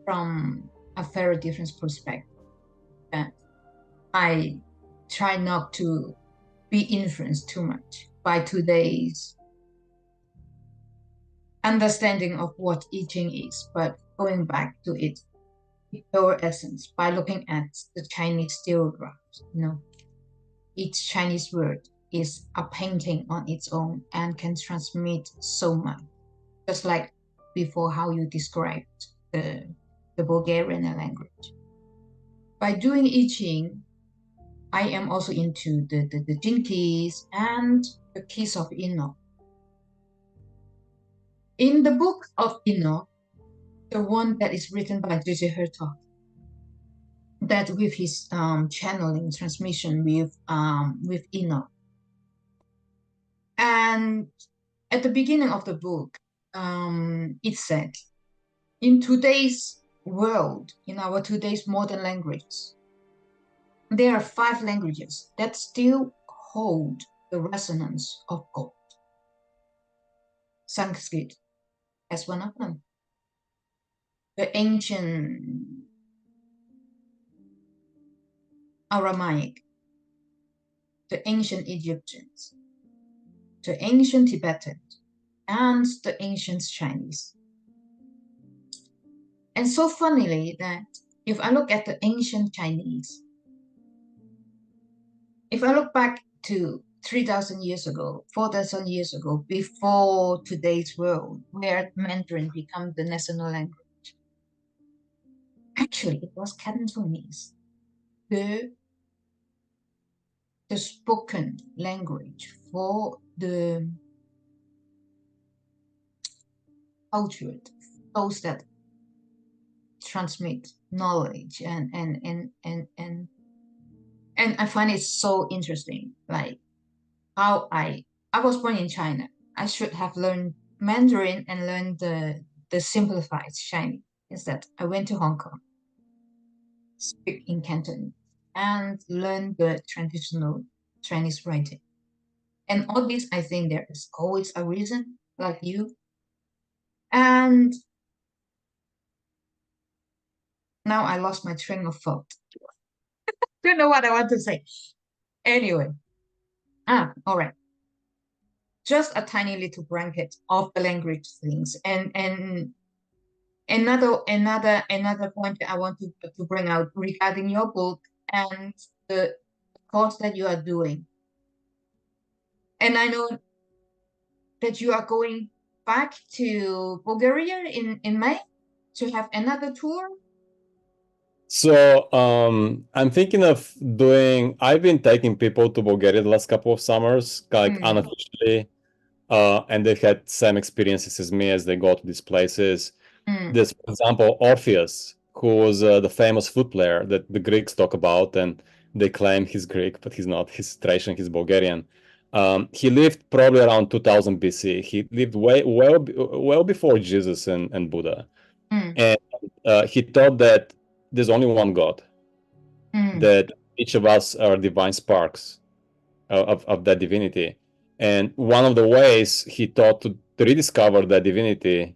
from a very different perspective. I try not to be influenced too much by today's understanding of what I Ching is, but going back to its pure essence by looking at the Chinese stereographs. Each Chinese word is a painting on its own and can transmit so much. Just like before, how you described the Bulgarian language. By doing I Ching, I am also into the Jin keys and the keys of Enoch. In the book of Enoch, the one that is written by J.J. Hertog, that with his channeling transmission with Enoch. And at the beginning of the book, it said, in today's world, in our today's modern languages, there are 5 languages that still hold the resonance of God. Sanskrit as one of them. The ancient Aramaic, the ancient Egyptians, the ancient Tibetans, and the ancient Chinese. And so funnily that if I look at the ancient Chinese, if I look back to 3,000 years ago, 4,000 years ago, before today's world, where Mandarin became the national language, actually it was Cantonese, the spoken language for the cultured, those that transmit knowledge and I find it so interesting, like how I was born in China. I should have learned Mandarin and learned the simplified Chinese. Instead, I went to Hong Kong, speak in Cantonese, and learn the traditional Chinese writing. And all this, I think there is always a reason, like you. And now I lost my train of thought. Don't know what I want to say. Anyway, all right. Just a tiny little blanket of the language things, and another point that I want to bring out regarding your book and the course that you are doing. And I know that you are going back to Bulgaria in May to have another tour. So I'm thinking of doing. I've been taking people to Bulgaria the last couple of summers, like unofficially, and they had same experiences as me as they go to these places. There's, for example, Orpheus, who was the famous flute player that the Greeks talk about, and they claim he's Greek, but he's not. He's Thracian, he's Bulgarian. He lived probably around 2000 BC. He lived well before Jesus and Buddha. And he thought that there's only one God, that each of us are divine sparks of that divinity. And one of the ways he thought to rediscover that divinity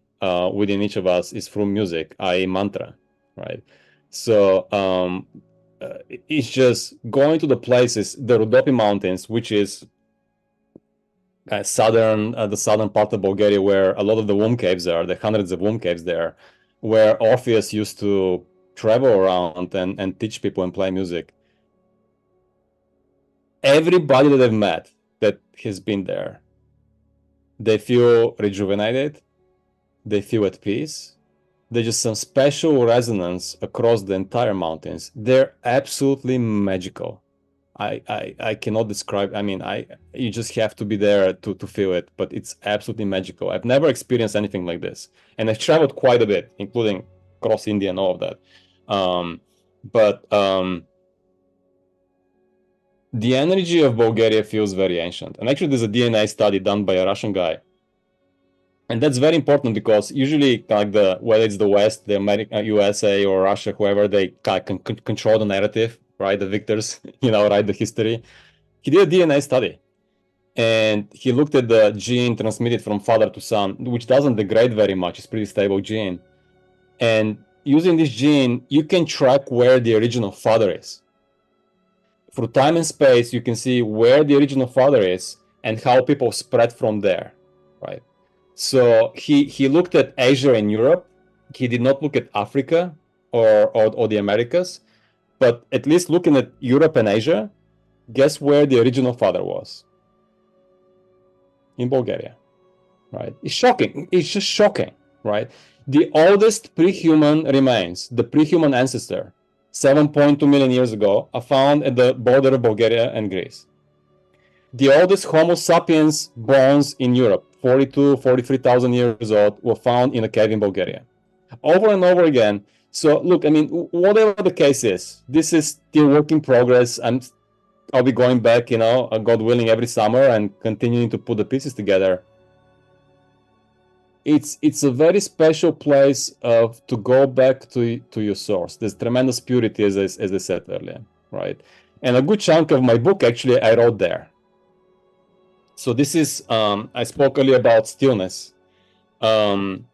within each of us is through music, i.e., mantra, right? So it's just going to the places, the Rhodope Mountains, which is the southern part of Bulgaria, where a lot of the womb caves are, the hundreds of womb caves there, where Orpheus used to travel around and teach people and play music. Everybody that I've met that has been there, they feel rejuvenated, they feel at peace. There's just some special resonance across the entire mountains. They're absolutely magical. I cannot describe. I mean, you just have to be there to feel it, but it's absolutely magical. I've never experienced anything like this, and I've traveled quite a bit, including across India and all of that. But the energy of Bulgaria feels very ancient. And actually, there's a DNA study done by a Russian guy. And that's very important because usually, like whether it's the West, the USA or Russia, whoever, they can control the narrative, right? The victors, write the history. He did a DNA study, and he looked at the gene transmitted from father to son, which doesn't degrade very much. It's a pretty stable gene. And using this gene, you can track where the original father is. Through time and space, you can see where the original father is and how people spread from there, right? So he looked at Asia and Europe. He did not look at Africa or the Americas, but at least looking at Europe and Asia, guess where the original father was? In Bulgaria, right? It's shocking. It's just shocking, right? The oldest pre-human remains, the pre-human ancestor, 7.2 million years ago, are found at the border of Bulgaria and Greece. The oldest Homo sapiens bones in Europe, 43,000 years old, were found in a cave in Bulgaria. Over and over again. So look, I mean, whatever the case is, this is still work in progress. I'll be going back, God willing, every summer and continuing to put the pieces together. It's a very special place to go back to your source. There's tremendous purity, as I said earlier, right? And a good chunk of my book, actually, I wrote there. So this is, I spoke earlier about stillness. And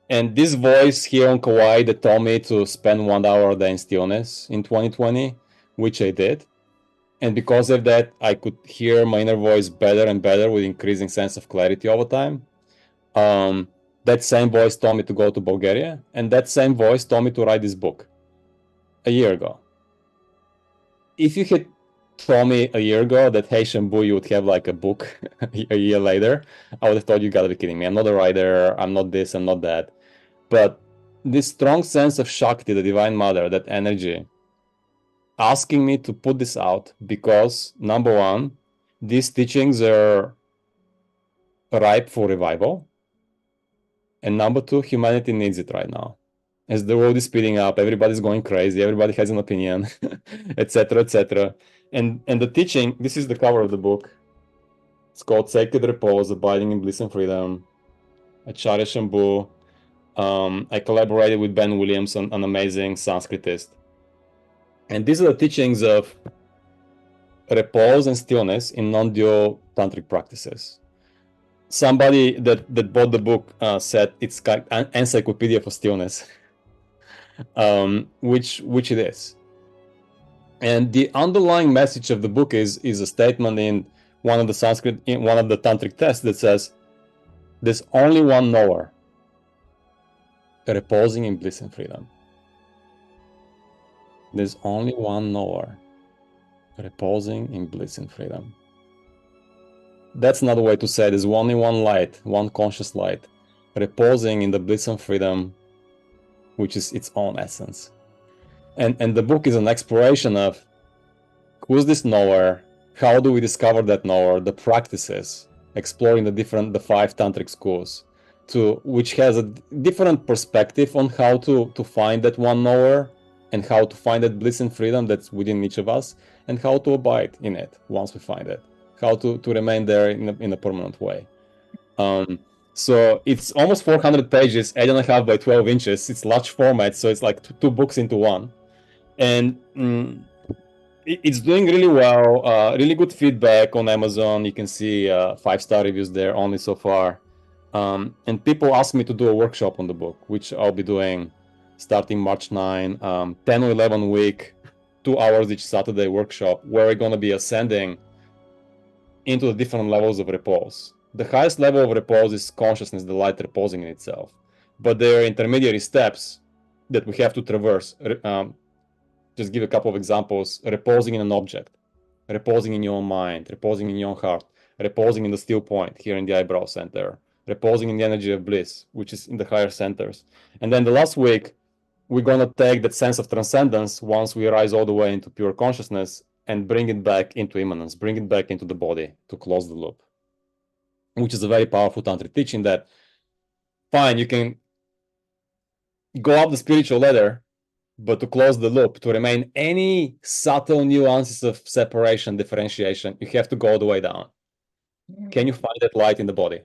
this voice here on Kauai that told me to spend 1 hour a day in stillness in 2020, which I did. And because of that, I could hear my inner voice better and better with increasing sense of clarity over time. That same voice told me to go to Bulgaria, and that same voice told me to write this book a year ago. If you had told me a year ago that, hey, Shambhu, you would have like a book a year later, I would have thought you gotta be kidding me. I'm not a writer, I'm not this, I'm not that. But this strong sense of Shakti, the Divine Mother, that energy, asking me to put this out because, number one, these teachings are ripe for revival. And number two, humanity needs it right now. As the world is speeding up, everybody's going crazy, everybody has an opinion, etc., etc. And the teaching, this is the cover of the book. It's called Sacred Repose, Abiding in Bliss and Freedom, Acharya Shambhu. I collaborated with Ben Williams, an amazing Sanskritist. And these are the teachings of repose and stillness in non-dual tantric practices. Somebody that bought the book said it's kind of an encyclopedia for stillness, which it is. And the underlying message of the book is a statement in one of the tantric texts that says, "There's only one knower, reposing in bliss and freedom." There's only one knower, reposing in bliss and freedom. That's another way to say it, is one in one light, one conscious light, reposing in the bliss and freedom, which is its own essence. And the book is an exploration of who's this knower, how do we discover that knower, the practices, exploring the five tantric schools, to which has a different perspective on how to find that one knower and how to find that bliss and freedom that's within each of us, and how to abide in it once we find it, how to remain there in a permanent way. So it's almost 400 pages, 8.5 by 12 inches. It's large format, so it's like two books into one. And it's doing really well, really good feedback on Amazon. You can see 5-star reviews there only so far. And people ask me to do a workshop on the book, which I'll be doing starting March 9, 10 or 11 week, 2 hours each Saturday workshop, where we're going to be ascending into the different levels of repose. The highest level of repose is consciousness, the light reposing in itself. But there are intermediary steps that we have to traverse. Just give a couple of examples. Reposing in an object, reposing in your own mind, reposing in your own heart, reposing in the still point here in the eyebrow center, reposing in the energy of bliss, which is in the higher centers. And then the last week, we're going to take that sense of transcendence once we rise all the way into pure consciousness and bring it back into immanence, bring it back into the body to close the loop, which is a very powerful tantric teaching that, fine, you can go up the spiritual ladder, but to close the loop, to remain any subtle nuances of separation, differentiation, you have to go all the way down. Can you find that light in the body?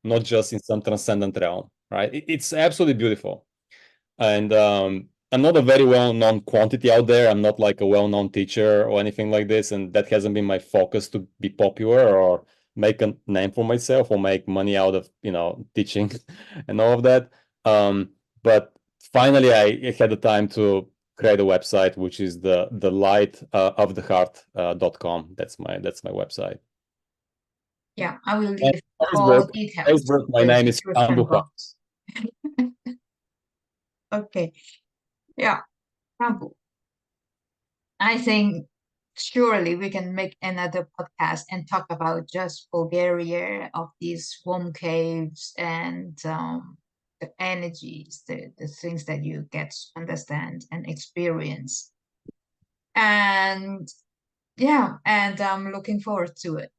Not just in some transcendent realm, right? It's absolutely beautiful. And I'm not a very well-known quantity out there. I'm not like a well-known teacher or anything like this, and that hasn't been my focus to be popular or make a name for myself or make money out of teaching and all of that. But finally, I had the time to create a website, which is the light of the heart.com. That's my website. Yeah, I will And leave all details Facebook, my in the name is description Shambhu. box. Okay. Yeah, Prabhu. I think surely we can make another podcast and talk about just Bulgaria of these warm caves and the energies, the things that you get to understand and experience. And yeah, and I'm looking forward to it.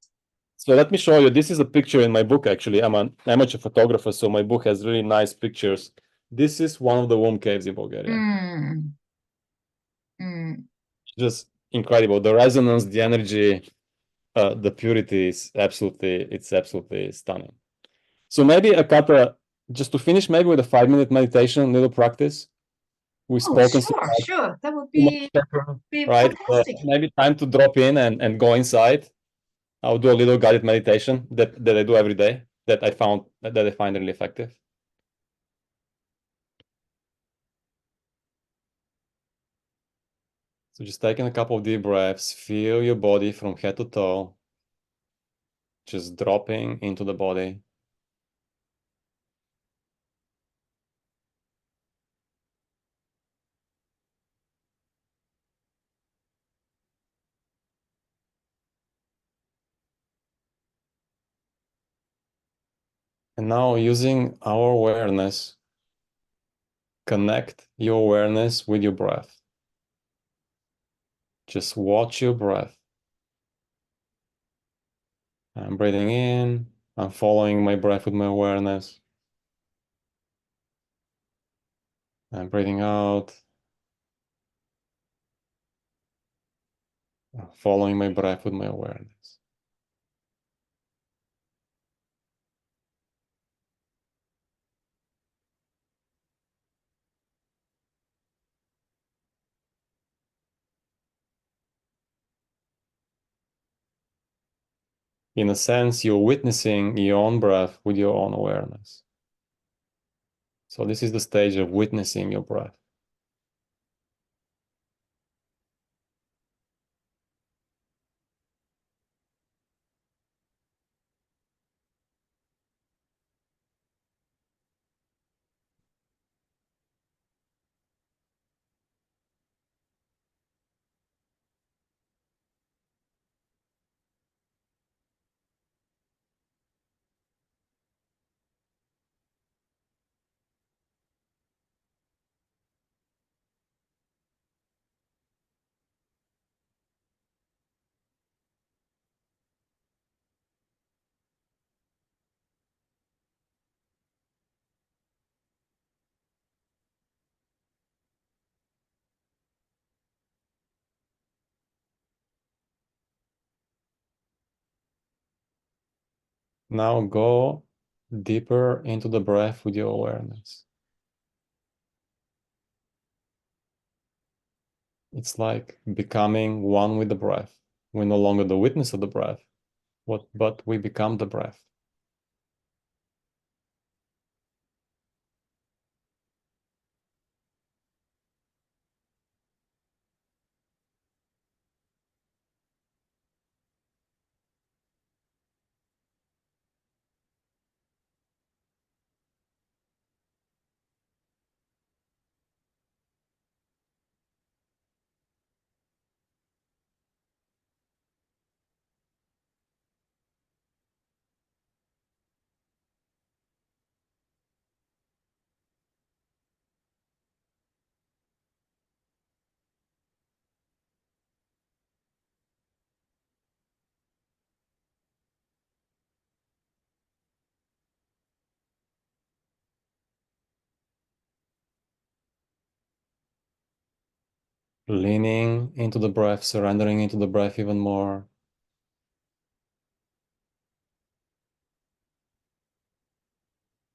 So let me show you. This is a picture in my book, actually. I'm an amateur photographer, so my book has really nice pictures. This is one of the womb caves in Bulgaria. Mm. Mm. Just incredible. The resonance, the energy, the purity is it's absolutely stunning. So maybe Akata, just to finish, maybe with a 5-minute meditation, little practice. We've Oh, spoken so sure, much, sure. That would too much, be right? fantastic. Maybe time to drop in and go inside. I'll do a little guided meditation that I do every day that I find really effective. So just taking a couple of deep breaths, feel your body from head to toe, just dropping into the body. And now using our awareness, connect your awareness with your breath. Just watch your breath. I'm breathing in, I'm following my breath with my awareness. I'm breathing out, following my breath with my awareness. In a sense, you're witnessing your own breath with your own awareness. So this is the stage of witnessing your breath. Now go deeper into the breath with your awareness. It's like becoming one with the breath. We're no longer the witness of the breath, but we become the breath. Leaning into the breath, surrendering into the breath even more.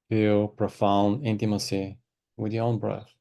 Feel profound intimacy with your own breath.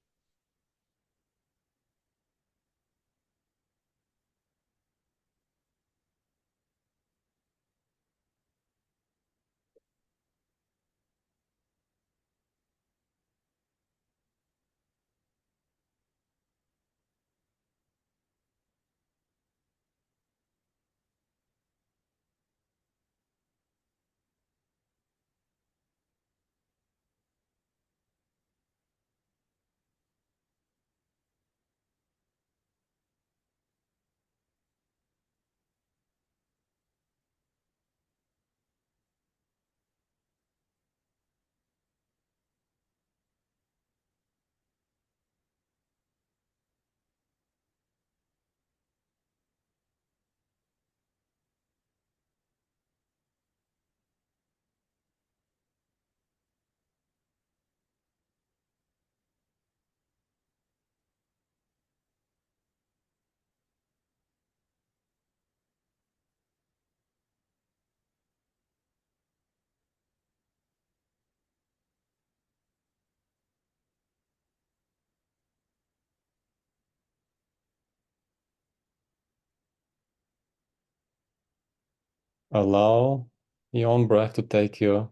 Allow your own breath to take you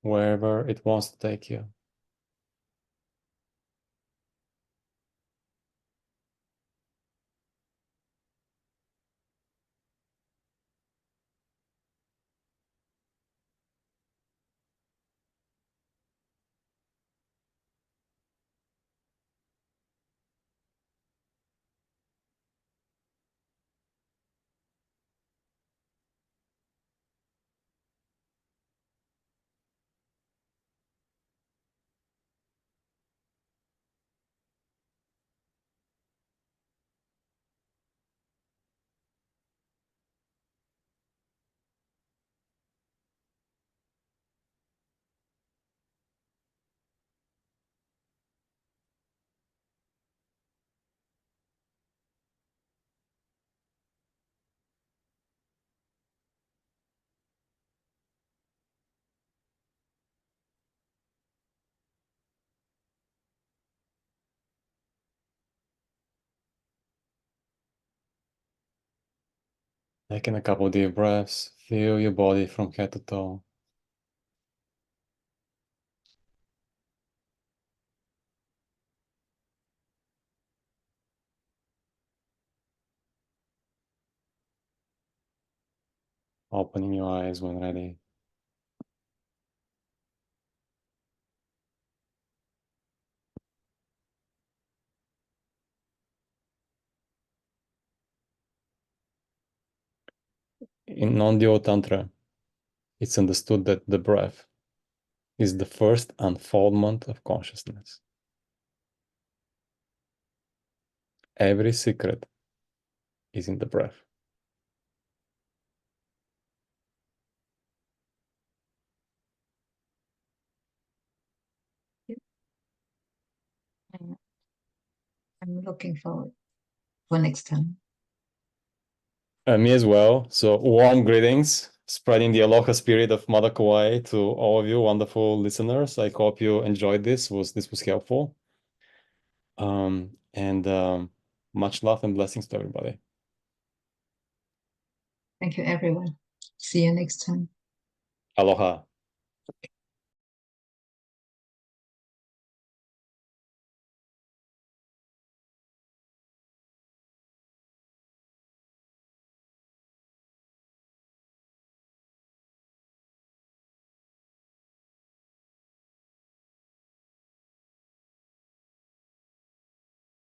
wherever it wants to take you. Taking a couple deep breaths, feel your body from head to toe. Opening your eyes when ready. In non-dual Tantra, it's understood that the breath is the first unfoldment of consciousness. Every secret is in the breath. I'm looking forward for next time. Me as well. So warm greetings spreading the aloha spirit of Mother Kauai to all of you wonderful listeners. I hope you enjoyed this. This was helpful. And much love and blessings to everybody. Thank you, everyone. See you next time. Aloha.